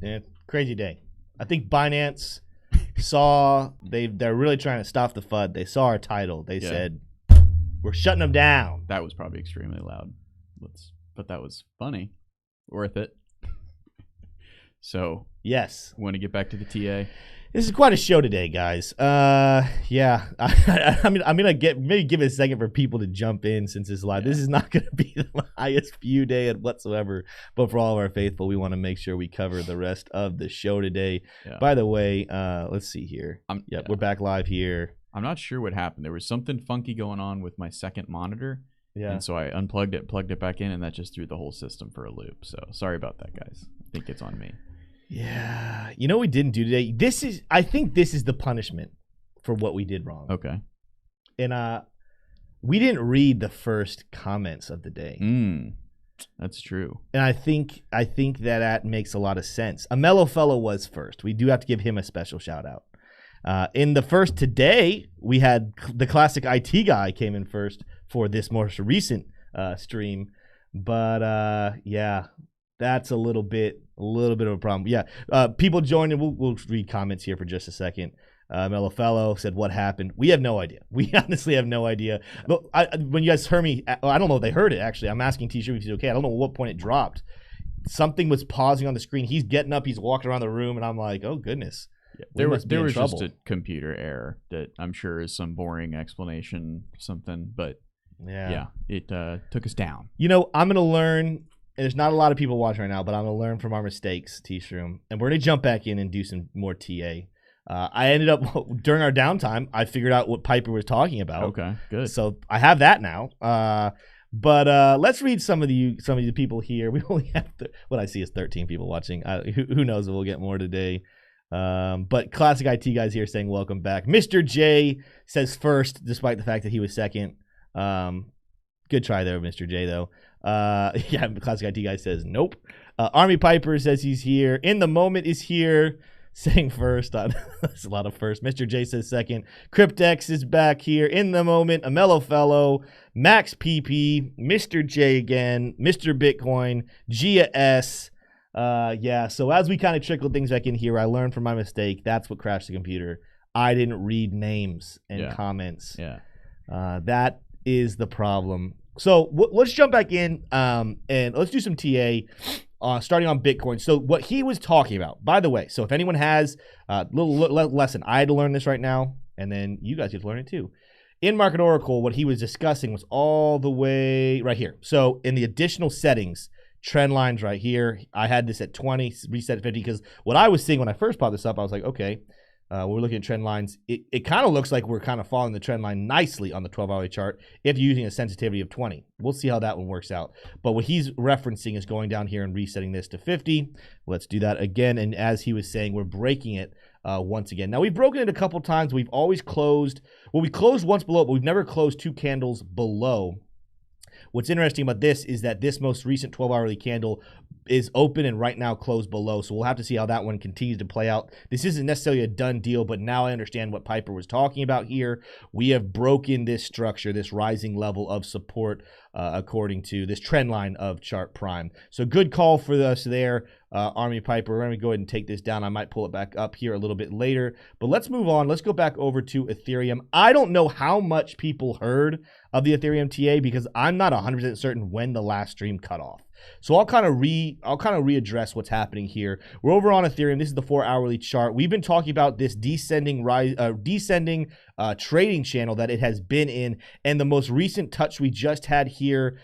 Yeah, crazy day. I think Binance saw they're really trying to stop the FUD. They saw our title. They said we're shutting them down. That was probably extremely loud. But that was funny, worth it. So yes, want to get back to the TA? This is quite a show today, guys. Yeah. I'm gonna give it a second for people to jump in since it's live. Yeah. This is not gonna be the highest view day whatsoever, but for all of our faithful, we want to make sure we cover the rest of the show today. Yeah. By the way, let's see here. We're back live here. I'm not sure what happened. There was something funky going on with my second monitor. Yeah. And so I unplugged it, plugged it back in, and that just threw the whole system for a loop. So sorry about that, guys. I think it's on me. Yeah. You know what we didn't do today? I think this is the punishment for what we did wrong. Okay. And we didn't read the first comments of the day. That's true. And I think that makes a lot of sense. A mellow fellow was first. We do have to give him a special shout out. In the first today, we had the classic IT guy came in first for this most recent stream. But yeah, that's a little bit of a problem. Yeah, people joining. We'll read comments here for just a second. Mellow Fellow said, "What happened?" We have no idea. We honestly have no idea. But when you guys heard me, I don't know if they heard it. Actually, I'm asking T-shirt if he's okay. I don't know at what point it dropped. Something was pausing on the screen. He's getting up. He's walking around the room, and I'm like, "Oh goodness." Yeah, there was just a computer error that I'm sure is some boring explanation, something. But yeah, it took us down. You know, I'm gonna learn. There's not a lot of people watching right now, but I'm gonna learn from our mistakes, T-Shroom, and we're gonna jump back in and do some more TA. I ended up during our downtime. I figured out what Piper was talking about. Okay, good. So I have that now. But let's read some of the people here. We only have what I see is 13 people watching. Who knows if we'll get more today. But classic IT guys here saying welcome back. Mr. J says first, despite the fact that he was second. Good try there, Mr. J, though. Yeah, classic IT guy says nope. Army Piper says he's here. In the moment is here, saying first. That's a lot of first. Mr. J says second. Cryptex is back here. In the moment, a mellow fellow. Max PP, Mr. J again, Mr. Bitcoin, Gia S. Yeah, so as we kind of trickle things back in here, I learned from my mistake. That's what crashed the computer. I didn't read names and comments. Yeah. That is the problem. So let's jump back in and let's do some TA starting on Bitcoin. So what he was talking about, by the way, so if anyone has a little lesson, I had to learn this right now, and then you guys get to learn it too. In Market Oracle, what he was discussing was all the way right here. So in the additional settings, trend lines right here, I had this at 20, reset at 50, because what I was seeing when I first brought this up, I was like, okay, we're looking at trend lines. It kind of looks like we're kind of following the trend line nicely on the 12-hourly chart if you're using a sensitivity of 20. We'll see how that one works out. But what he's referencing is going down here and resetting this to 50. Let's do that again. And as he was saying, we're breaking it once again. Now, we've broken it a couple times. We've always closed. Well, we closed once below, but we've never closed two candles below. What's interesting about this is that this most recent 12-hourly candle is open and right now closed below. So we'll have to see how that one continues to play out. This isn't necessarily a done deal, but now I understand what Piper was talking about here. We have broken this structure, this rising level of support according to this trend line of chart prime. So good call for us there, Army Piper. We're going to go ahead and take this down. I might pull it back up here a little bit later, but let's move on. Let's go back over to Ethereum. I don't know how much people heard of the Ethereum TA because I'm not 100% certain when the last stream cut off. So I'll kind of readdress what's happening here. We're over on Ethereum. This is the 4-hourly chart. We've been talking about this descending trading channel that it has been in, and the most recent touch we just had here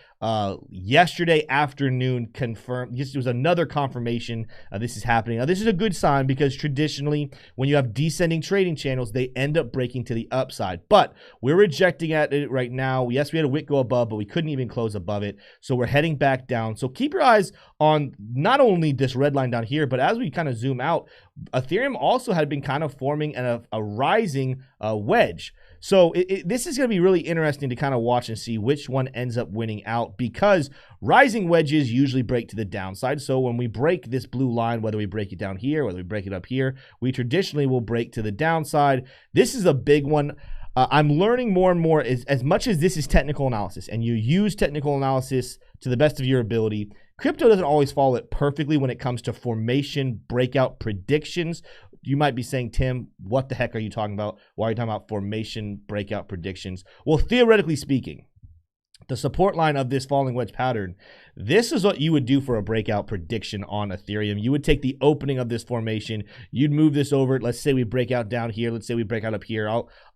yesterday afternoon confirmed. This was another confirmation this is happening. Now, this is a good sign because traditionally when you have descending trading channels, they end up breaking to the upside. But we're rejecting at it right now. Yes, we had a wick go above, but we couldn't even close above it. So we're heading back down. So keep your eyes on not only this red line down here, but as we kind of zoom out, Ethereum also had been kind of forming a rising wedge. So this is going to be really interesting to kind of watch and see which one ends up winning out because rising wedges usually break to the downside. So when we break this blue line, whether we break it down here, whether we break it up here, we traditionally will break to the downside. This is a big one. I'm learning more and more as much as this is technical analysis and you use technical analysis to the best of your ability, Crypto doesn't always follow it perfectly when it comes to formation breakout predictions. You might be saying, Tim, what the heck are you talking about? Why are you talking about formation breakout predictions? Well, theoretically speaking, the support line of this falling wedge pattern, this is what you would do for a breakout prediction on Ethereum. You would take the opening of this formation, you'd move this over. Let's say we break out down here. Let's say we break out up here.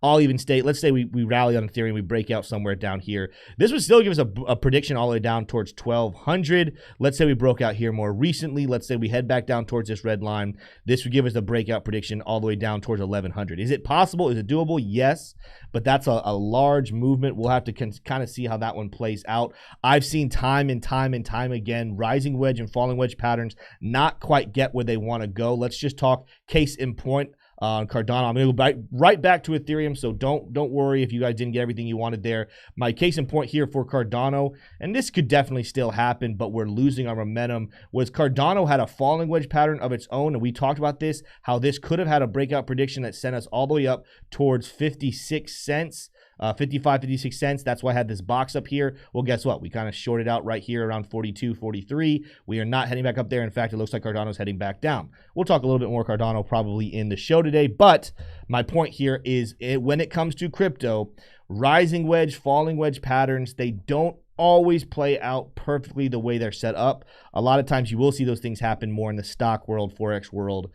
I'll even state, let's say we rally on Ethereum, we break out somewhere down here. This would still give us a prediction all the way down towards 1200. Let's say we broke out here more recently. Let's say we head back down towards this red line. This would give us a breakout prediction all the way down towards 1100. Is it possible? Is it doable? Yes, but that's a large movement. We'll have to kind of see how that one plays out. I've seen time and time again, rising wedge and falling wedge patterns not quite get where they want to go. Let's just talk case in point on Cardano. I'm going to go right back to Ethereum, so don't worry if you guys didn't get everything you wanted there. My case in point here for Cardano, and this could definitely still happen, but we're losing our momentum, was Cardano had a falling wedge pattern of its own, and we talked about this, how this could have had a breakout prediction that sent us all the way up towards 56 cents. 55, 56 cents. That's why I had this box up here. Well, guess what? We kind of shorted out right here around 42, 43. We are not heading back up there. In fact, it looks like Cardano's heading back down. We'll talk a little bit more Cardano probably in the show today, but my point here is when it comes to crypto, rising wedge, falling wedge patterns, they don't always play out perfectly the way they're set up. A lot of times you will see those things happen more in the stock world, Forex world.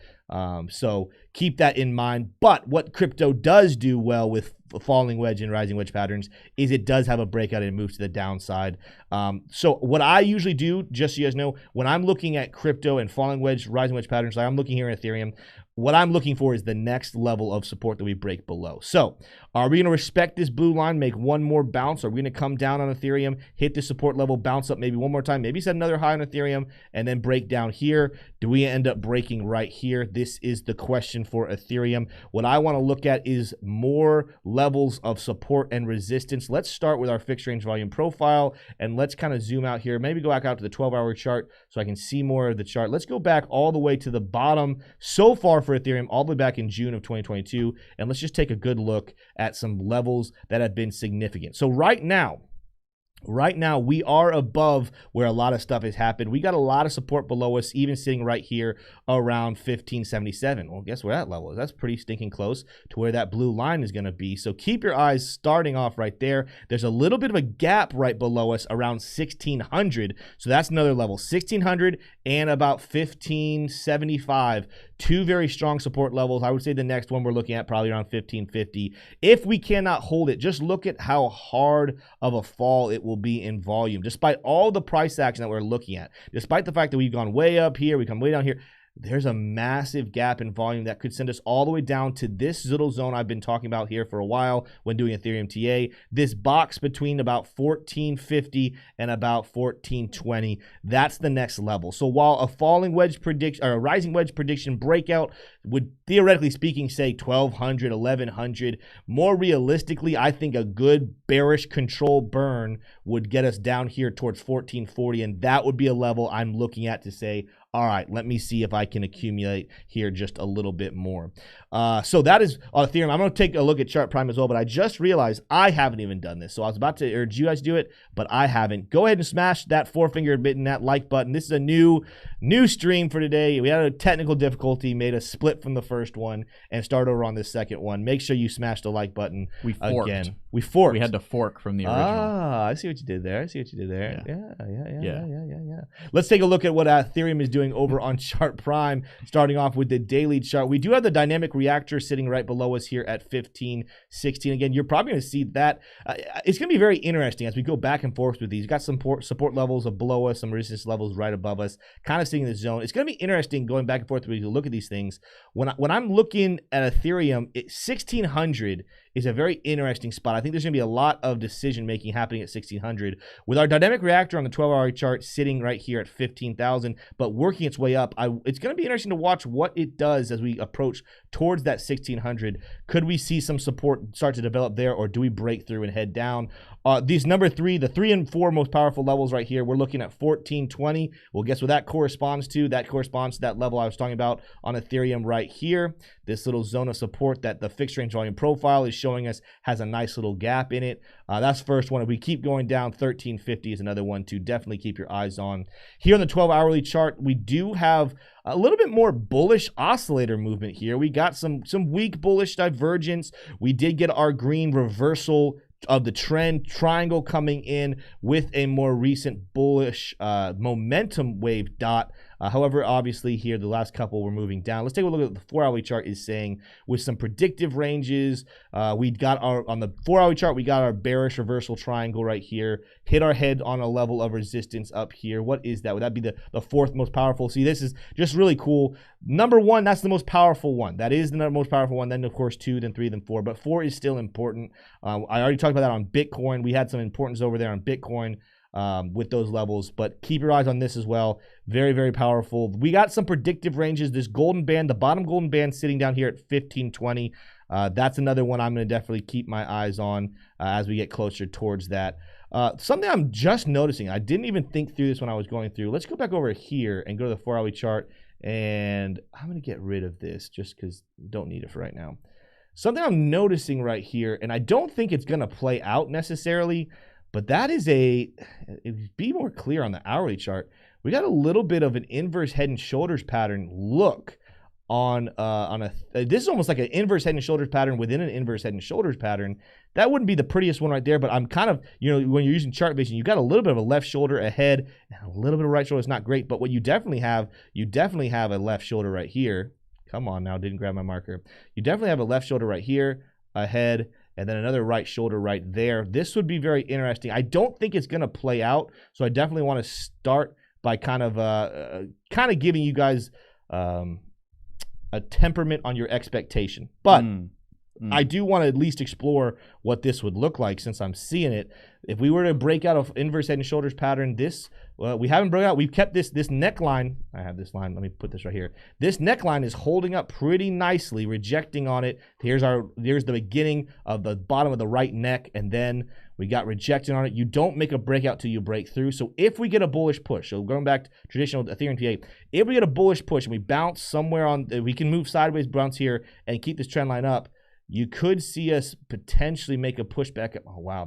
So keep that in mind. But what crypto does do well with falling wedge and rising wedge patterns is it does have a breakout and it moves to the downside. So what I usually do, just so you guys know, when I'm looking at crypto and falling wedge, rising wedge patterns, like I'm looking here in Ethereum, what I'm looking for is the next level of support that we break below. So are we going to respect this blue line, make one more bounce? Are we going to come down on Ethereum, hit the support level, bounce up maybe one more time, maybe set another high on Ethereum, and then break down here? Do we end up breaking right here? This is the question for Ethereum. What I want to look at is more levels of support and resistance. Let's start with our fixed range volume profile, and let's kind of zoom out here. Maybe go back out to the 12-hour chart so I can see more of the chart. Let's go back all the way to the bottom so far for Ethereum, all the way back in June of 2022, and let's just take a good look at some levels that have been significant. So right now we are above where a lot of stuff has happened. We got a lot of support below us, even sitting right here around 1577. Well, guess where that level is? That's pretty stinking close to where that blue line is going to be. So keep your eyes starting off right there. There's a little bit of a gap right below us around 1600. So that's another level, 1600 and about 1575. Two very strong support levels. I would say the next one we're looking at probably around 1550. If we cannot hold it, just look at how hard of a fall it will be in volume, despite all the price action that we're looking at, despite the fact that we've gone way up here, we come way down here. There's a massive gap in volume that could send us all the way down to this little zone I've been talking about here for a while when doing Ethereum TA. This box between about 1450 and about 1420. That's the next level. So while a falling wedge prediction or a rising wedge prediction breakout would theoretically speaking say 1200, 1100, more realistically, I think a good bearish control burn would get us down here towards 1440, and that would be a level I'm looking at to say, all right, let me see if I can accumulate here just a little bit more. So that is Ethereum. I'm going to take a look at Chart Prime as well, but I just realized I haven't even done this. So I was about to urge you guys to do it, but I haven't. Go ahead and smash that four-finger button, that like button. This is a new stream for today. We had a technical difficulty, made a split from the first one, and start over on this second one. Make sure you smash the like button. We forked. Again. We forked. We had to fork from the original. Ah, I see what you did there. Yeah. Let's take a look at what Ethereum is doing over on Chart Prime, starting off with the daily chart. We do have the dynamic reactor sitting right below us here at 1516. Again, you're probably going to see that. It's going to be very interesting as we go back and forth with these. You've got some support levels below us, some resistance levels right above us, kind of sitting in the zone. It's going to be interesting going back and forth when you look at these things. When I'm looking at Ethereum, 1600 is a very interesting spot. I think there's going to be a lot of decision making happening at 1600 with our dynamic reactor on the 12-hour chart sitting right here at 15,000, but working its way up. It's going to be interesting to watch what it does as we approach towards that 1600. Could we see some support start to develop there, or do we break through and head down? These number 3, the 3 and 4 most powerful levels right here, we're looking at 1420. Well, guess what that corresponds to? That corresponds to that level I was talking about on Ethereum right here. This little zone of support that the fixed range volume profile is showing us has a nice little gap in it. That's the first one. If we keep going down, 1350 is another one to definitely keep your eyes on. Here on the 12-hourly chart, we do have a little bit more bullish oscillator movement here. We got some weak bullish divergence. We did get our green reversal of the trend triangle coming in with a more recent bullish momentum wave dot. However, obviously here, the last couple were moving down. Let's take a look at what the 4-hourly chart is saying with some predictive ranges. We got on the 4-hourly chart, we got our bearish reversal triangle right here, hit our head on a level of resistance up here. What is that? Would that be the 4th most powerful? See, this is just really cool. Number 1, that's the most powerful one. That is the most powerful one. Then, of course, 2, then 3, then 4. But 4 is still important. I already talked about that on Bitcoin. We had some importance over there on Bitcoin. With those levels, but keep your eyes on this as well. Very, very powerful. We got some predictive ranges. This golden band, the bottom golden band sitting down here at 1520. That's another one I'm going to definitely keep my eyes on as we get closer towards that. Something I'm just noticing, I didn't even think through this when I was going through. Let's go back over here and go to the 4-hourly chart, and I'm going to get rid of this just because I don't need it for right now. Something I'm noticing right here, and I don't think it's going to play out necessarily, but that is be more clear on the hourly chart. We got a little bit of an inverse head and shoulders pattern look on this is almost like an inverse head and shoulders pattern within an inverse head and shoulders pattern. That wouldn't be the prettiest one right there, but I'm kind of, when you're using chart vision, you got a little bit of a left shoulder ahead and a little bit of right shoulder. It's not great, but what you definitely have a left shoulder right here. Come on now, didn't grab my marker. You definitely have a left shoulder right here, ahead, and then another right shoulder right there. This would be very interesting. I don't think it's going to play out, so I definitely want to start by kind of giving you guys a temperament on your expectation. But I do want to at least explore what this would look like since I'm seeing it. If we were to break out of inverse head and shoulders pattern, we haven't broken out. We've kept this neckline. I have this line. Let me put this right here. This neckline is holding up pretty nicely, rejecting on it. Here's the beginning of the bottom of the right neck, and then we got rejected on it. You don't make a breakout till you break through. So if we get a bullish push, so going back to traditional Ethereum TA, if we get a bullish push and we bounce somewhere on, we can move sideways, bounce here, and keep this trend line up, you could see us potentially make a push back up. Oh, wow,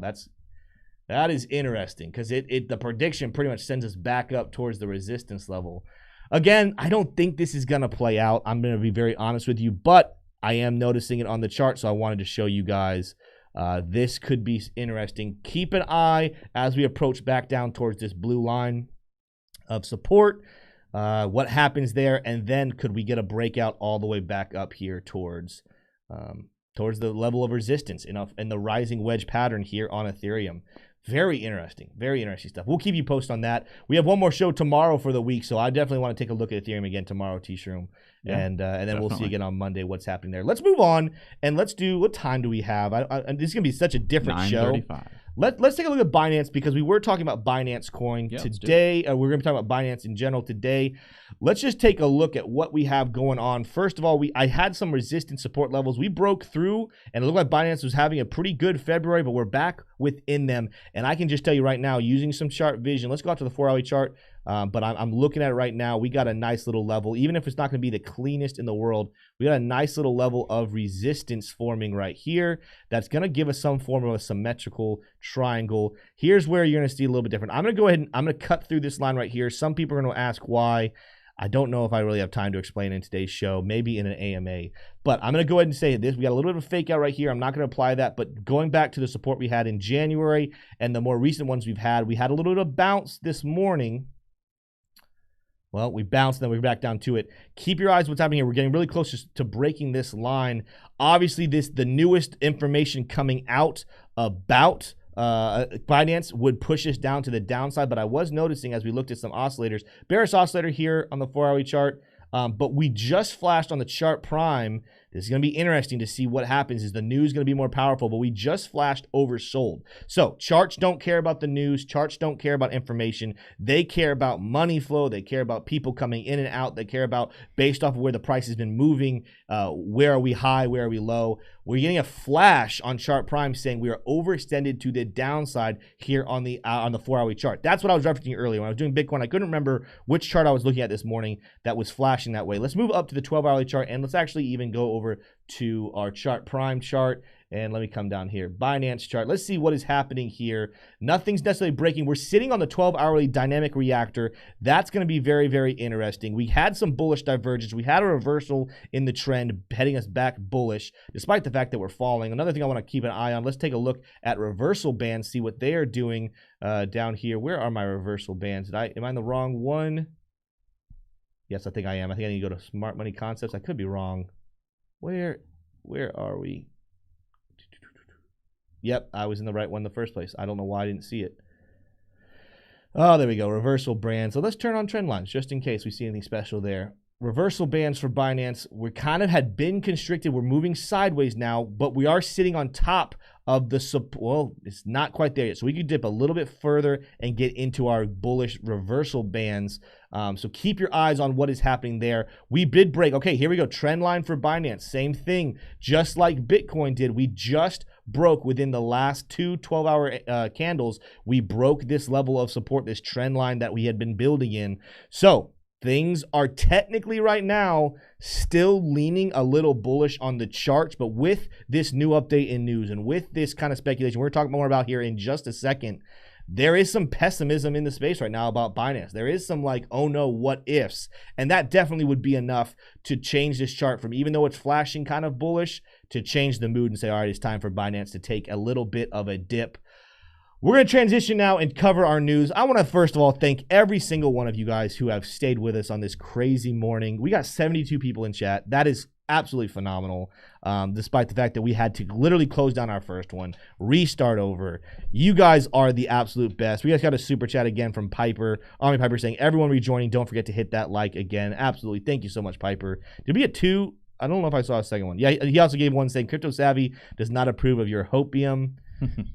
that is interesting because the prediction pretty much sends us back up towards the resistance level. Again, I don't think this is going to play out. I'm going to be very honest with you, but I am noticing it on the chart, so I wanted to show you guys this could be interesting. Keep an eye as we approach back down towards this blue line of support. What happens there, and then could we get a breakout all the way back up here towards the level of resistance in the rising wedge pattern here on Ethereum. Very interesting stuff. We'll keep you posted on that. We have one more show tomorrow for the week, so I definitely want to take a look at Ethereum again tomorrow, T-Shroom. Yeah, and then definitely. We'll see again on Monday what's happening there. Let's move on, and let's do, what time do we have? This is going to be such a different show. Let's take a look at Binance because we were talking about Binance Coin today. We're going to be talking about Binance in general today. Let's just take a look at what we have going on. First of all, I had some resistance support levels. We broke through, and it looked like Binance was having a pretty good February, but we're back within them. And I can just tell you right now, using some chart vision, let's go out to the 4-hourly chart. But I'm looking at it right now. We got a nice little level. Even if it's not going to be the cleanest in the world, we got a nice little level of resistance forming right here. That's going to give us some form of a symmetrical triangle. Here's where you're going to see a little bit different. I'm going to go ahead and I'm going to cut through this line right here. Some people are going to ask why. I don't know if I really have time to explain in today's show, maybe in an AMA. But I'm going to go ahead and say this. We got a little bit of a fake out right here. I'm not going to apply that. But going back to the support we had in January and the more recent ones we had a little bit of a bounce this morning. Well, we bounced, then we're back down to it. Keep your eyes on what's happening here. We're getting really close to breaking this line. Obviously, the newest information coming out about Binance would push us down to the downside, but I was noticing as we looked at some oscillators, bearish oscillator here on the 4-hourly chart, but we just flashed on the chart prime This is going to be interesting to see what happens. Is the news going to be more powerful? But we just flashed oversold. So charts don't care about the news. Charts don't care about information. They care about money flow. They care about people coming in and out. They care about based off of where the price has been moving. Where are we high? Where are we low? We're getting a flash on Chart Prime saying we are overextended to the downside here on the 4-hourly chart. That's what I was referencing earlier when I was doing Bitcoin. I couldn't remember which chart I was looking at this morning that was flashing that way. Let's move up to the 12-hourly chart, and let's actually even go over to our Chart Prime chart. And let me come down here. Binance chart. Let's see what is happening here. Nothing's necessarily breaking. We're sitting on the 12-hourly dynamic reactor. That's going to be very, very interesting. We had some bullish divergence. We had a reversal in the trend heading us back bullish, despite the fact that we're falling. Another thing I want to keep an eye on, let's take a look at reversal bands, see what they are doing down here. Where are my reversal bands? Am I in the wrong one? Yes, I think I am. I think I need to go to Smart Money Concepts. I could be wrong. Where are we? Yep, I was in the right one in the first place. I don't know why I didn't see it. Oh, there we go. Reversal bands. So let's turn on trend lines just in case we see anything special there. Reversal bands for Binance. We kind of had been constricted. We're moving sideways now, but we are sitting on top of the support. Well, it's not quite there yet. So we could dip a little bit further and get into our bullish reversal bands. So keep your eyes on what is happening there. We did break. Okay, here we go. Trend line for Binance. Same thing. Just like Bitcoin did. We just broke within the last 2 12-hour candles. We broke this level of support, this trend line that we had been building in. So things are technically right now still leaning a little bullish on the charts, but with this new update in news and with this kind of speculation we're talking more about here in just a second, there is some pessimism in the space right now about Binance. There is some like, oh no, what ifs? And that definitely would be enough to change this chart from, even though it's flashing kind of bullish, to change the mood and say, all right, it's time for Binance to take a little bit of a dip. We're going to transition now and cover our news. I want to first of all thank every single one of you guys who have stayed with us on this crazy morning. We got 72 people in chat. That is absolutely phenomenal, despite the fact that we had to literally close down our first one, restart over. You guys are the absolute best. We guys got a super chat again from Piper, Army Piper, saying, everyone rejoining, don't forget to hit that like again. Absolutely. Thank you so much, Piper. Did we get 2? I don't know if I saw a second one. Yeah, he also gave one saying, Crypto Savvy does not approve of your hopium.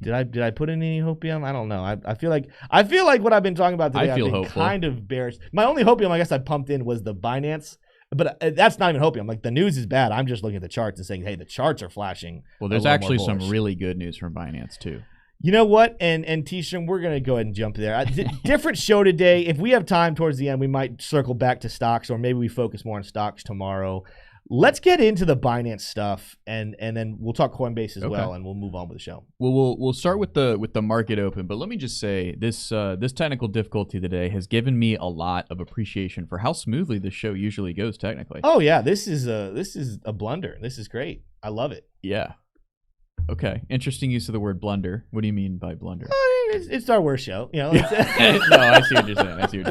Did I put in any hopium? I don't know. I feel like what I've been talking about today, I've been hopeful. Kind of bearish. My only hopium I guess I pumped in was the Binance, but that's not even hopium. Like, the news is bad. I'm just looking at the charts and saying, hey, the charts are flashing. Well, there's actually some really good news from Binance too. You know what? And T-Shirt, we're going to go ahead and jump there. Different show today. If we have time towards the end, we might circle back to stocks, or maybe we focus more on stocks tomorrow. Let's get into the Binance stuff, and then we'll talk Coinbase as well, and we'll move on with the show. Well, we'll start with the market open, but let me just say this technical difficulty today has given me a lot of appreciation for how smoothly the show usually goes technically. Oh yeah, this is a blunder. This is great. I love it. Yeah. Okay. Interesting use of the word blunder. What do you mean by blunder? It's our worst show, you know. No, I see what you're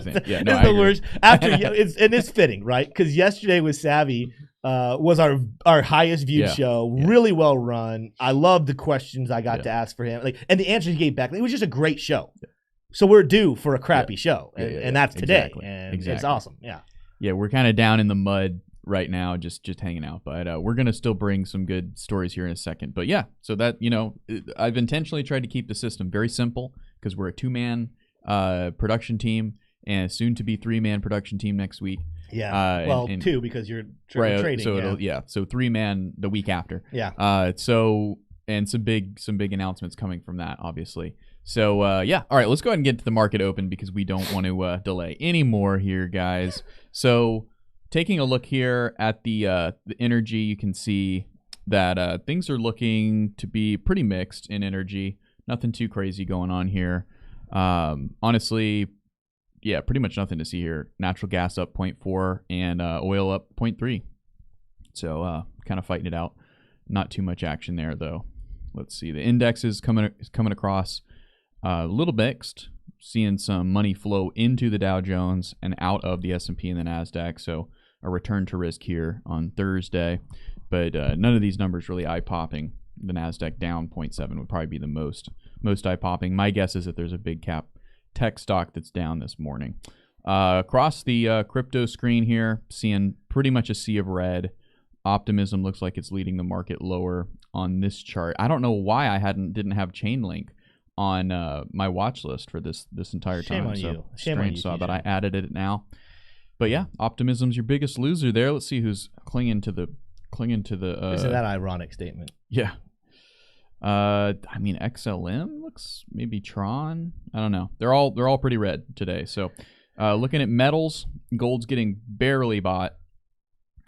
saying. Yeah, no, it's the worst. After it's fitting, right? Because yesterday with Savvy was our highest viewed show. Yeah. Really well run. I love the questions I got to ask for him, and the answers he gave back. It was just a great show. Yeah. So we're due for a crappy show, and that's today. Exactly. And it's awesome. Yeah. Yeah, we're kind of down in the mud right now, just hanging out, but we're gonna still bring some good stories here in a second. But yeah, so that, I've intentionally tried to keep the system very simple because we're a 2-man production team and soon to be 3-man production team next week. Yeah, 2 because you're trading. So so 3-man the week after. Yeah. And some big announcements coming from that, obviously. So all right, let's go ahead and get to the market open because we don't want to delay anymore here, guys. So, taking a look here at the energy, you can see that things are looking to be pretty mixed in energy. Nothing too crazy going on here. Honestly, yeah, pretty much nothing to see here. Natural gas up 0.4 and oil up 0.3. So kind of fighting it out. Not too much action there, though. Let's see. The index is coming across a little mixed. Seeing some money flow into the Dow Jones and out of the S&P and the NASDAQ. So a return to risk here on Thursday, but none of these numbers really eye-popping. The NASDAQ down 0.7 would probably be the most eye-popping. My guess is that there's a big cap tech stock that's down this morning. Across the crypto screen here, seeing pretty much a sea of red. Optimism looks like it's leading the market lower on this chart. I don't know why I didn't have Chainlink on my watch list for this entire time. Shame on you. Shame on you, So, but TJ. I added it now. But yeah, Optimism's your biggest loser there. Let's see who's clinging to the. Isn't that ironic statement? Yeah. I mean, XLM looks, maybe Tron. I don't know. They're all pretty red today. So, looking at metals, gold's getting barely bought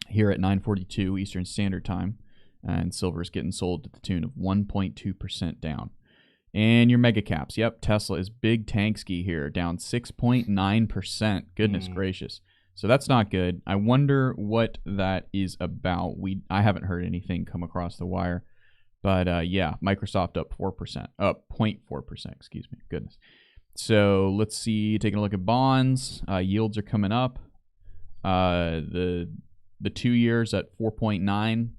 here at 9:42 Eastern Standard Time, and silver's getting sold to the tune of 1.2% down. And your mega caps, yep, Tesla is big tank ski here, down 6.9%. Goodness gracious. So that's not good. I wonder what that is about. I haven't heard anything come across the wire. But yeah, Microsoft up 4%, up 0.4%, excuse me. Goodness. So let's see, taking a look at bonds. Yields are coming up. The 2 years at 4.9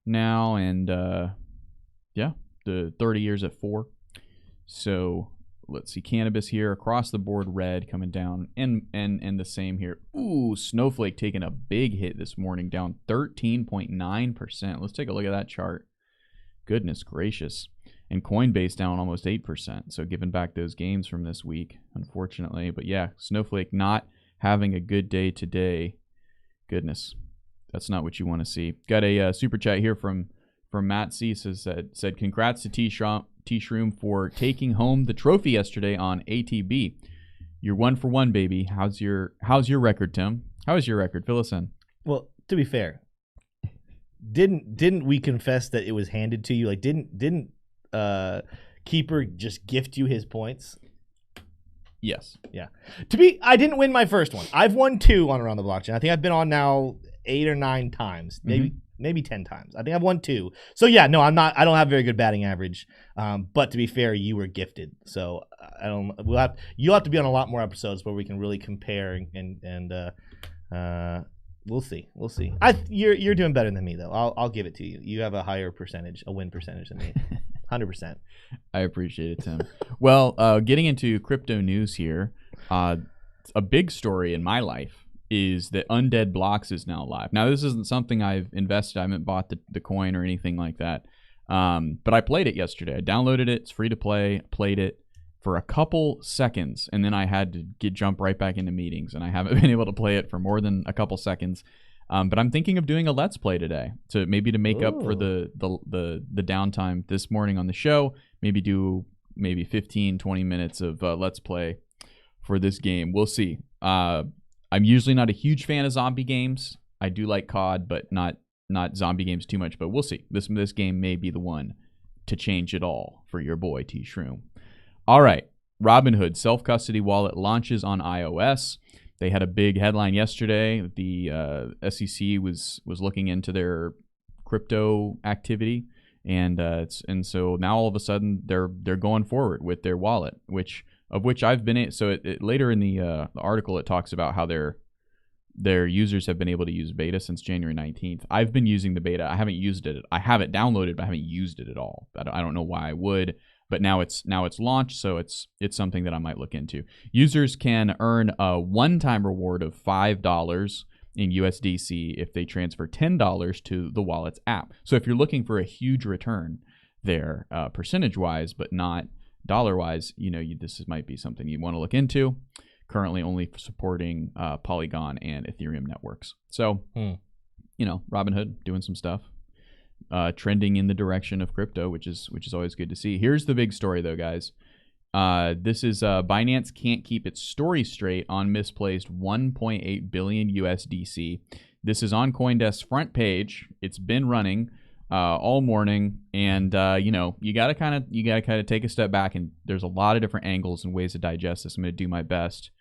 now, and yeah, the 30 years at 4. So let's see, cannabis here across the board, red coming down, and the same here. Ooh, Snowflake taking a big hit this morning, down 13.9%. Let's take a look at that chart. Goodness gracious. And Coinbase down almost 8%. So giving back those gains from this week, unfortunately. But yeah, Snowflake not having a good day today. Goodness, that's not what you want to see. Got a super chat here from Matt C. Said congrats to T-Shroom for taking home the trophy yesterday on ATB. You're 1 for 1, baby. How's your record, Tim? How is your record? Fill us in. Well, to be fair, didn't we confess that it was handed to you? Like, didn't Keeper just gift you his points? Yes. Yeah. I didn't win my first one. I've won 2 on Around the Blockchain. I think I've been on now 8 or 9 times, maybe 10 times. I think I've won 2. So yeah, no, I don't have very good batting average. But to be fair, you were gifted. So you'll have to be on a lot more episodes where we can really compare and we'll see. You're doing better than me though. I'll give it to you. You have a higher percentage, a win percentage than me. 100%. I appreciate it, Tim. Well, getting into crypto news here, a big story in my life is that Undead Blocks is now live. Now, this isn't something I've invested. I haven't bought the coin or anything like that. But I played it yesterday. I downloaded it. It's free to play. Played it for a couple seconds, and then I had to jump right back into meetings, and I haven't been able to play it for more than a couple seconds. But I'm thinking of doing a Let's Play today to make up for the downtime this morning on the show. Maybe do 15, 20 minutes of Let's Play for this game. We'll see. I'm usually not a huge fan of zombie games. I do like COD, but not zombie games too much. But we'll see. This game may be the one to change it all for your boy T-Shroom. All right, Robinhood self-custody wallet launches on iOS. They had a big headline yesterday. The SEC was looking into their crypto activity, and so now all of a sudden they're going forward with their wallet, which I've been. So later in the article it talks about how their users have been able to use beta since January 19th. I've been using the beta. I haven't used it. I have it downloaded, but I haven't used it at all. I don't know why I would. But now it's launched, so it's something that I might look into. Users can earn a one-time reward of $5 in USDC if they transfer $10 to the wallet's app. So if you're looking for a huge return there, percentage-wise, but not dollar-wise, this might be something you want to look into. Currently only supporting Polygon and Ethereum networks. So, Robinhood doing some stuff. Trending in the direction of crypto, which is always good to see. Here's the big story, though, guys. This is Binance can't keep its story straight on misplaced 1.8 billion USDC. This is on CoinDesk's front page. It's been running all morning, and you gotta kind of take a step back, and there's a lot of different angles and ways to digest this. I'm gonna do my best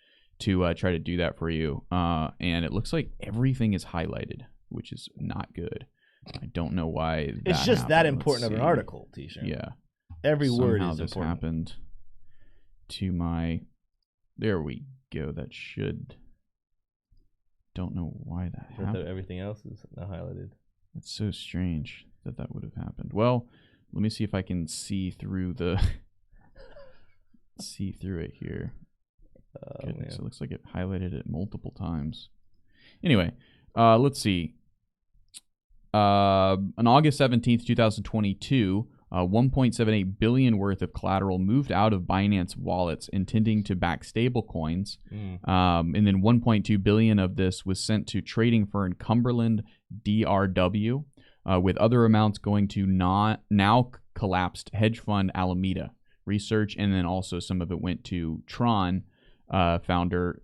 to try to do that for you. And it looks like everything is highlighted, which is not good. I don't know why. It's just that important of an article, T-Shirt. Yeah. Every word Somehow is this important. happened to my. There we go. That should. Don't know why that happened. Everything else is not highlighted. It's so strange that would have happened. Well, let me see if I can see through the. see through it here. Goodness, it looks like it highlighted it multiple times. Anyway, let's see. On August 17th, 2022, 1.78 billion worth of collateral moved out of Binance wallets intending to back stablecoins. And then 1.2 billion of this was sent to trading firm Cumberland DRW, with other amounts going to now collapsed hedge fund Alameda Research, and then also some of it went to Tron founder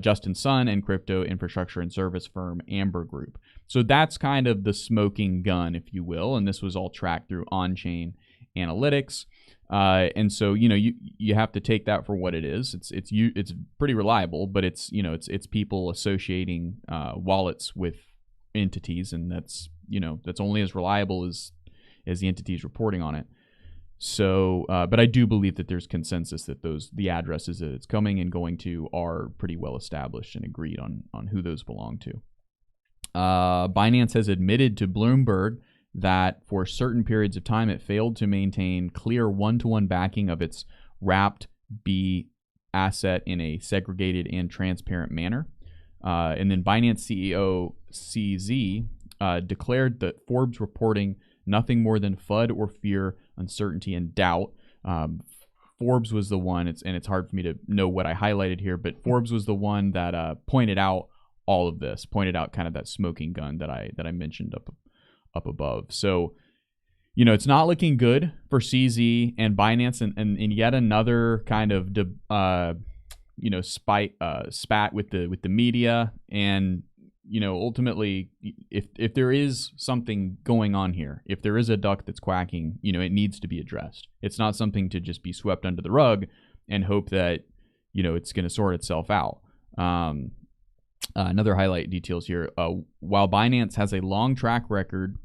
Justin Sun and crypto infrastructure and service firm Amber Group. So that's kind of the smoking gun, if you will, and this was all tracked through on-chain analytics. And so you have to take that for what it is. It's pretty reliable, but it's people associating wallets with entities, and that's only as reliable as the entities reporting on it. So, but I do believe that there's consensus that the addresses that it's coming and going to are pretty well established and agreed on who those belong to. Binance has admitted to Bloomberg that for certain periods of time it failed to maintain clear one-to-one backing of its wrapped B asset in a segregated and transparent manner. And then Binance CEO CZ declared that Forbes reporting nothing more than FUD or fear, uncertainty, and doubt. Forbes was the one, it's hard for me to know what I highlighted here, but Forbes was the one that pointed out all of this, pointed out kind of that smoking gun that I mentioned up above. So, it's not looking good for CZ and Binance, and yet another kind of spat with the media. And ultimately, if there is something going on here, if there is a duck that's quacking, it needs to be addressed. It's not something to just be swept under the rug and hope that it's going to sort itself out. Another highlight details here. While Binance has a long track record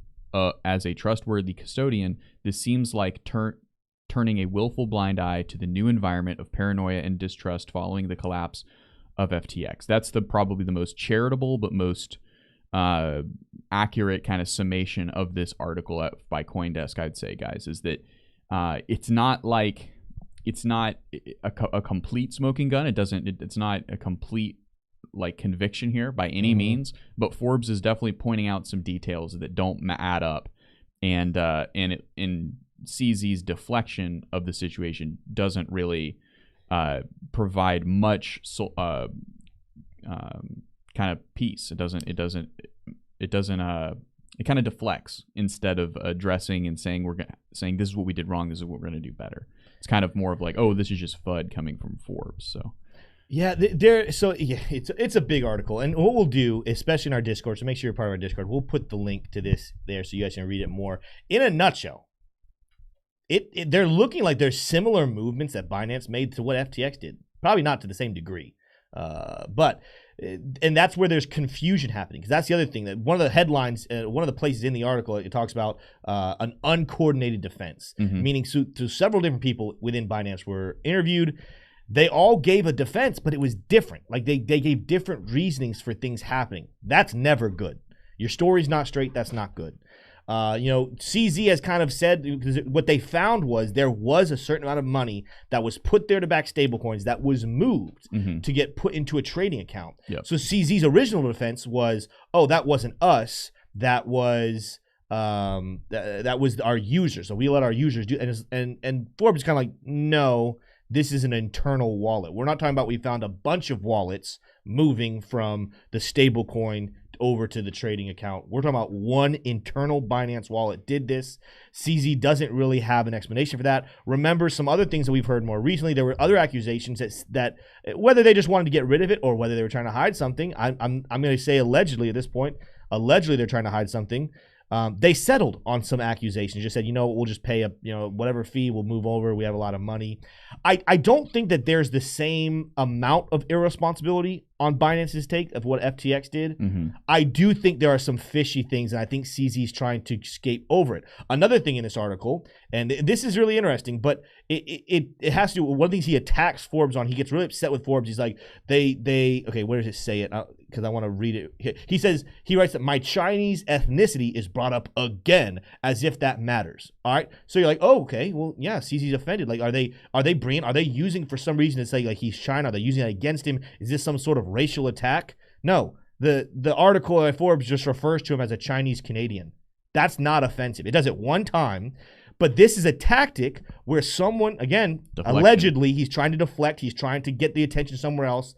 as a trustworthy custodian, this seems like turning a willful blind eye to the new environment of paranoia and distrust following the collapse of FTX. That's probably the most charitable but most accurate kind of summation of this article by CoinDesk, I'd say, guys, is that it's not a complete smoking gun. It's not a complete conviction here by any means, but Forbes is definitely pointing out some details that don't add up, and CZ's deflection of the situation doesn't really provide much kind of peace. It kind of deflects instead of addressing and saying this is what we did wrong, this is what we're going to do better. It's kind of more of like, oh, this is just FUD coming from Forbes. So yeah, it's a big article, and what we'll do, especially in our Discord, so make sure you're part of our Discord, we'll put the link to this there so you guys can read it more. In a nutshell, they're looking like there's similar movements that Binance made to what FTX did. Probably not to the same degree, but that's where there's confusion happening, because that's the other thing, that one of the headlines, one of the places in the article, it talks about an uncoordinated defense, meaning to several different people within Binance were interviewed. They all gave a defense, but it was different. Like they gave different reasonings for things happening. That's never good. Your story's not straight. That's not good. CZ has kind of said, because what they found was there was a certain amount of money that was put there to back stablecoins that was moved to get put into a trading account. Yep. So CZ's original defense was, oh, that wasn't us. That was that was our users. So we let our users do. And Forbes is kind of like, no. This is an internal wallet. We're not talking about we found a bunch of wallets moving from the stablecoin over to the trading account. We're talking about one internal Binance wallet did this. CZ doesn't really have an explanation for that. Remember some other things that we've heard more recently. There were other accusations that whether they just wanted to get rid of it or whether they were trying to hide something. I'm going to say allegedly at this point. Allegedly they're trying to hide something. They settled on some accusations. Just said, we'll just pay whatever fee. We'll move over. We have a lot of money. I don't think that there's the same amount of irresponsibility on Binance's take of what FTX did. I do think there are some fishy things, and I think CZ's trying to escape over it. Another thing in this article, and this is really interesting, but it has to do with one of the things he attacks Forbes on. He gets really upset with Forbes. He's like, okay, where does it say it? Because I want to read it. He writes that my Chinese ethnicity is brought up again, as if that matters. All right, so you're like, oh, okay, well, yeah, CZ's offended. Like, are they using for some reason to say like he's China? Are they using that against him? Is this some sort of racial attack? No, The article by Forbes just refers to him as a Chinese Canadian. That's not offensive. It does it one time, but this is a tactic where someone, again, allegedly, he's trying to deflect. He's trying to get the attention somewhere else.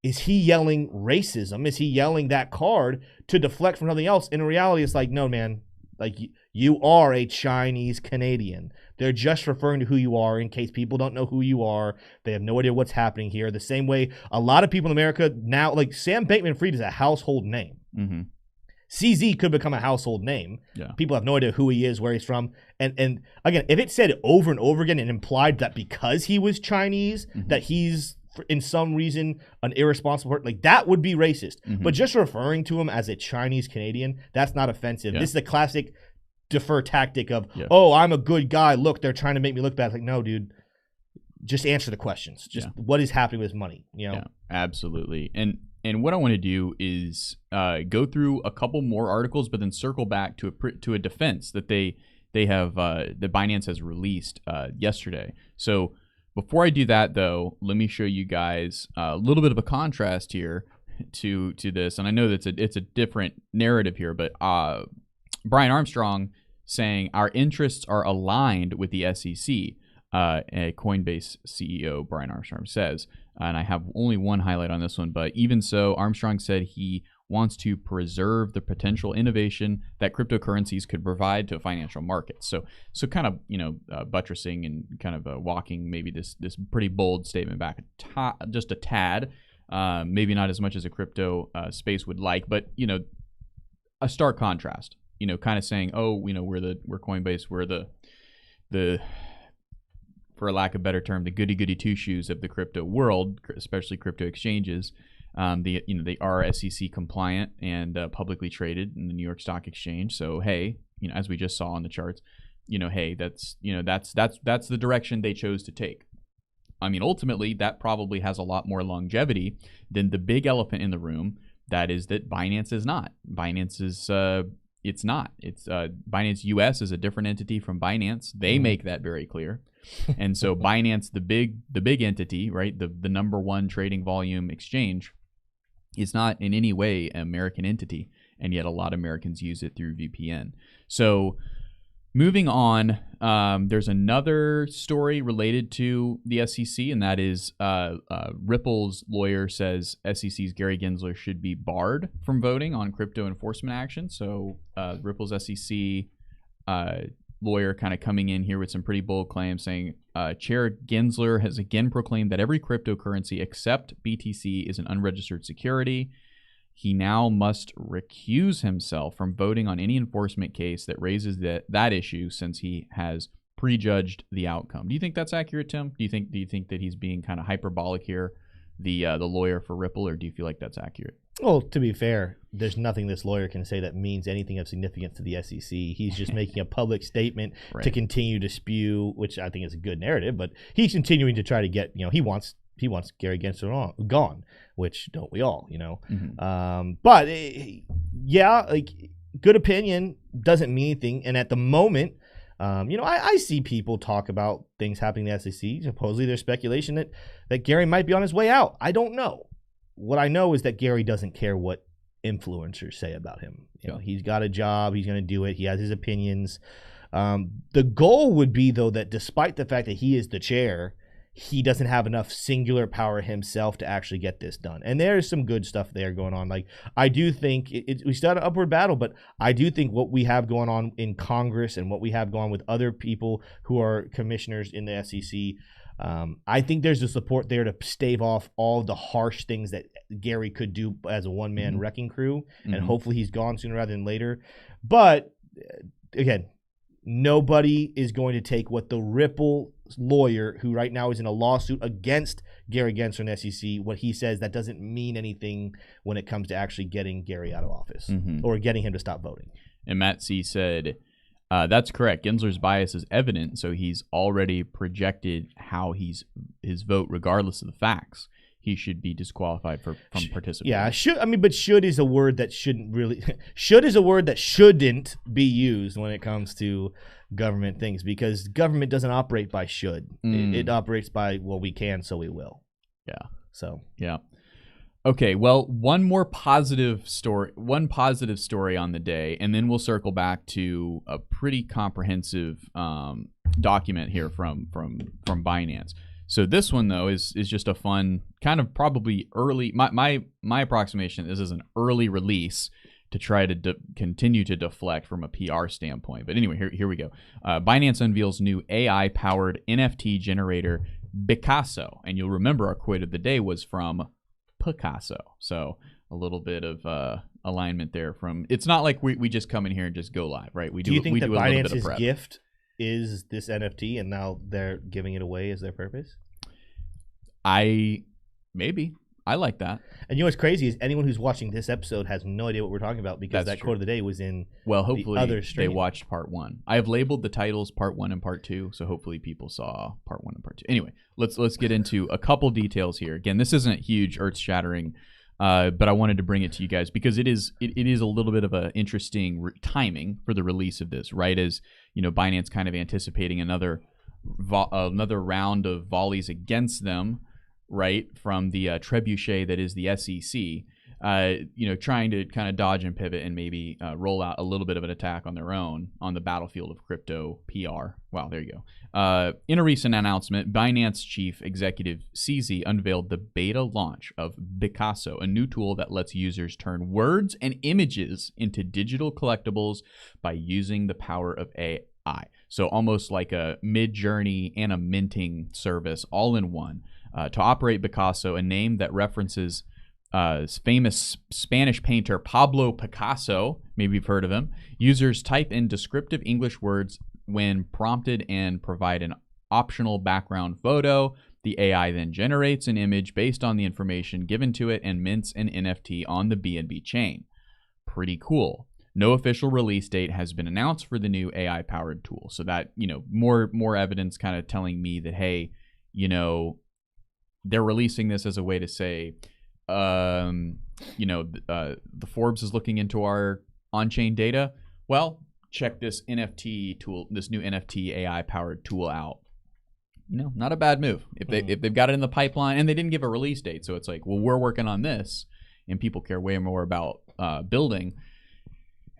Is he yelling racism? Is he yelling that card to deflect from something else? In reality, it's like, no, man, like you are a Chinese Canadian. They're just referring to who you are in case people don't know who you are. They have no idea what's happening here. The same way a lot of people in America now, like Sam Bankman-Fried is a household name. Mm-hmm. CZ could become a household name. Yeah. People have no idea who he is, where he's from. And again, if it said over and over again and implied that because he was Chinese, that he's in some reason an irresponsible person, like that would be racist. But just referring to him as a Chinese Canadian, that's not offensive. This is a classic defer tactic of, oh, I'm a good guy. Look, they're trying to make me look bad. It's like, no, dude, just answer the questions. Just what is happening with his money? You know? Yeah, absolutely. And what I want to do is go through a couple more articles, but then circle back to a defense that they have that Binance has released yesterday. So before I do that, though, let me show you guys a little bit of a contrast here to this. And I know that it's a different narrative here, but Brian Armstrong saying our interests are aligned with the SEC. A Coinbase CEO, Brian Armstrong, says, and I have only one highlight on this one, but even so, Armstrong said he wants to preserve the potential innovation that cryptocurrencies could provide to financial markets. So kind of, buttressing and kind of walking maybe this pretty bold statement back just a tad, maybe not as much as a crypto space would like, but, a stark contrast, kind of saying, oh, we're Coinbase, we're the for lack of a better term, the goody two shoes of the crypto world, especially crypto exchanges. They are SEC compliant and publicly traded in the New York Stock Exchange. So hey, as we just saw on the charts, hey, that's the direction they chose to take. I mean, ultimately, that probably has a lot more longevity than the big elephant in the room. That is that Binance is not. Binance is it's not. It's Binance US is a different entity from Binance. They make that very clear. And so Binance, the big entity, right, the number one trading volume exchange, is not in any way an American entity, and yet a lot of Americans use it through VPN. So moving on, there's another story related to the SEC, and that is Ripple's lawyer says SEC's Gary Gensler should be barred from voting on crypto enforcement action. So Ripple's SEC lawyer kind of coming in here with some pretty bold claims saying Chair Gensler has again proclaimed that every cryptocurrency except BTC is an unregistered security. He now must recuse himself from voting on any enforcement case that raises that issue since he has prejudged the outcome. Do you think that's accurate, Tim? Do you think that he's being kind of hyperbolic here, the lawyer for Ripple, or do you feel like that's accurate? Well, to be fair, there's nothing this lawyer can say that means anything of significance to the SEC. He's just making a public statement to continue to spew, which I think is a good narrative, but he's continuing to try to get, he wants Gary Gensler gone, which don't we all, But like good opinion doesn't mean anything. And at the moment, I see people talk about things happening in the SEC. Supposedly there's speculation that Gary might be on his way out. I don't know. What I know is that Gary doesn't care what influencers say about him. He's got a job. He's going to do it. He has his opinions. The goal would be, though, that despite the fact that he is the chair, he doesn't have enough singular power himself to actually get this done. And there's some good stuff there going on. Like, I do think we still had an upward battle, but I do think what we have going on in Congress and what we have going on with other people who are commissioners in the SEC, I think there's the support there to stave off all the harsh things that Gary could do as a one-man wrecking crew, and hopefully he's gone sooner rather than later. But again, nobody is going to take what the Ripple lawyer, who right now is in a lawsuit against Gary Gensler and SEC, what he says. That doesn't mean anything when it comes to actually getting Gary out of office or getting him to stop voting. And Matt C. said, that's correct. Gensler's bias is evident, so he's already projected how his vote, regardless of the facts. He should be disqualified from participating. Yeah, should is a word that shouldn't really. Should is a word that shouldn't be used when it comes to government things, because government doesn't operate by should. It operates by, well, we can, so we will. Yeah. So yeah. Okay, well, one positive story on the day, and then we'll circle back to a pretty comprehensive document here from Binance. So this one though is just a fun kind of probably early. My approximation. This is an early release to try to continue to deflect from a PR standpoint. But anyway, here we go. Binance unveils new AI-powered NFT generator Bincance, and you'll remember our quote of the day was from Picasso. So a little bit of alignment there. From it's not like we just come in here and just go live, right? Do you think that Binance's gift is this NFT, and now they're giving it away as their purpose? Maybe. I like that. And you know what's crazy is anyone who's watching this episode has no idea what we're talking about, because that quote of the day was in hopefully the other stream. They watched part 1. I have labeled the titles part 1 and part 2, so hopefully people saw part 1 and part 2. Anyway, let's get into a couple details here. Again, this isn't huge, earth-shattering, but I wanted to bring it to you guys because it is a little bit of an interesting timing for the release of this, right? As you know, Binance kind of anticipating another round of volleys against them, right, from the trebuchet that is the SEC, trying to kind of dodge and pivot and maybe roll out a little bit of an attack on their own on the battlefield of crypto PR. Wow, there you go. In a recent announcement, Binance chief executive CZ unveiled the beta launch of Bincance, a new tool that lets users turn words and images into digital collectibles by using the power of AI. So almost like a Mid-Journey and a minting service all in one. To operate Bincance, a name that references famous Spanish painter Pablo Picasso, maybe you've heard of him, users type in descriptive English words when prompted and provide an optional background photo. The AI then generates an image based on the information given to it and mints an NFT on the BNB chain. Pretty cool. No official release date has been announced for the new AI-powered tool. So that, more evidence kind of telling me that, hey, they're releasing this as a way to say, the Forbes is looking into our on-chain data. Well, check this NFT tool, this new NFT AI-powered tool out. Not a bad move. If they've got it in the pipeline, and they didn't give a release date, so it's like, well, we're working on this, and people care way more about building.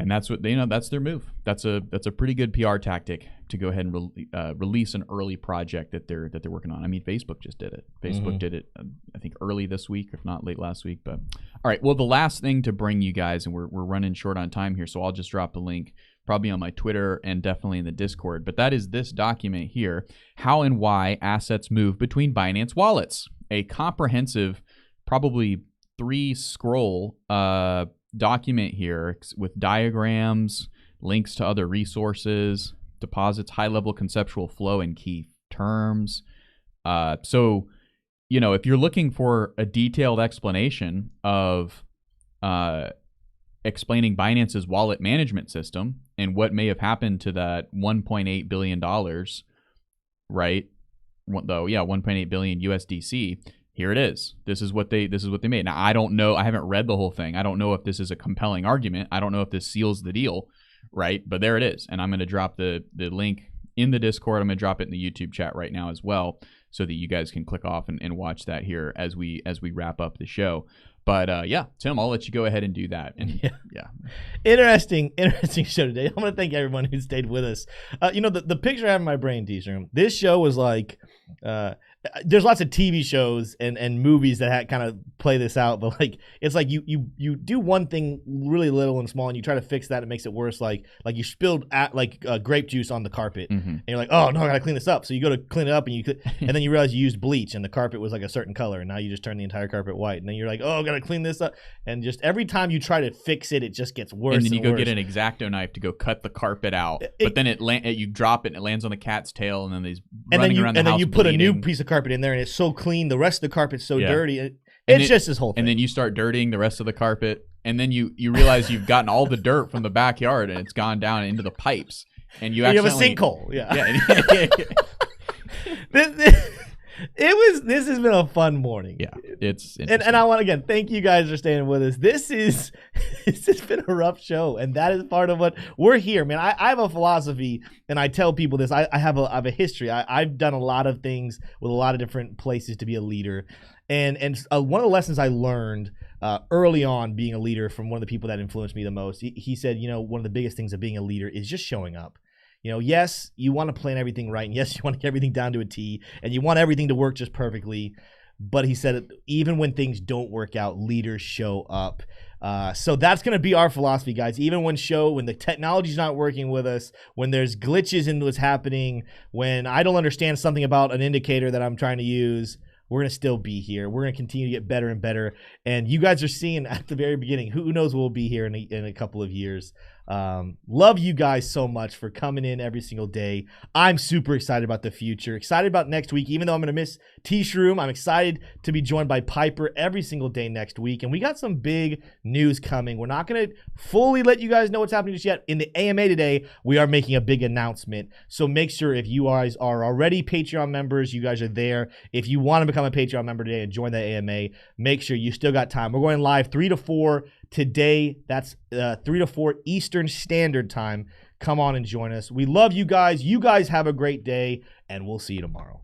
And that's what that's their move. That's a pretty good PR tactic to go ahead and release an early project that they're working on. I mean, Facebook just did it. Facebook did it, I think, early this week, if not late last week. But all right, well, the last thing to bring you guys, and we're running short on time here, so I'll just drop the link probably on my Twitter and definitely in the Discord. But that is this document here: How and Why Assets Move Between Binance Wallets. A comprehensive, probably 3-scroll document here with diagrams, links to other resources, deposits, high-level conceptual flow, and key terms. So, if you're looking for a detailed explanation of explaining Binance's wallet management system and what may have happened to that $1.8 billion, right? Though, yeah, 1.8 billion USDC. Here it is. This is what they made. Now, I don't know. I haven't read the whole thing. I don't know if this is a compelling argument. I don't know if this seals the deal, right? But there it is. And I'm going to drop the link in the Discord. I'm going to drop it in the YouTube chat right now as well, so that you guys can click off and watch that here as we wrap up the show. But yeah, Tim, I'll let you go ahead and do that. And yeah. Interesting show today. I'm going to thank everyone who stayed with us. The picture I have in my brain, T-Shroom, this show was like, there's lots of TV shows and movies that kind of play this out, but like it's like you do one thing really little and small, and you try to fix that, it makes it worse. Like you spilled grape juice on the carpet, and you're like, oh no, I gotta clean this up. So you go to clean it up, and and then you realize you used bleach, and the carpet was like a certain color, and now you just turn the entire carpet white, and then you're like, oh, I gotta clean this up, and just every time you try to fix it, it just gets worse. And then you go worse. Get an X-Acto knife to go cut the carpet out, but then you drop it and it lands on the cat's tail, and then there's running around the house. And then you put bleeding. a new piece of carpet in there, and it's so clean. The rest of the carpet's so dirty. It's just this whole thing. And then you start dirtying the rest of the carpet, and then you realize you've gotten all the dirt from the backyard, and it's gone down into the pipes, and you have a sinkhole. This has been a fun morning. Yeah, it's and I want again thank you guys for staying with us. This has been a rough show, and that is part of what we're here, man. I have a philosophy, and I tell people this. I have a history. I've done a lot of things with a lot of different places to be a leader, and one of the lessons I learned early on being a leader from one of the people that influenced me the most. He said, one of the biggest things of being a leader is just showing up. Yes, you want to plan everything right, and yes, you want to get everything down to a T, and you want everything to work just perfectly. But he said, even when things don't work out, leaders show up. So that's going to be our philosophy, guys. Even when the technology's not working with us, when there's glitches in what's happening, when I don't understand something about an indicator that I'm trying to use, we're going to still be here. We're going to continue to get better and better. And you guys are seeing at the very beginning, who knows we'll be here in a couple of years. Love you guys so much for coming in every single day. I'm super excited about the future, excited about next week. Even though I'm going to miss T-Shroom, I'm excited to be joined by Piper every single day next week. And we got some big news coming. We're not going to fully let you guys know what's happening just yet. In the AMA today, we are making a big announcement. So make sure if you guys are already Patreon members, you guys are there. If you want to become a Patreon member today and join the AMA, make sure you still got time. We're going live 3 to 4 today. That's 3 to 4 Eastern Standard Time. Come on and join us. We love you guys. You guys have a great day, and we'll see you tomorrow.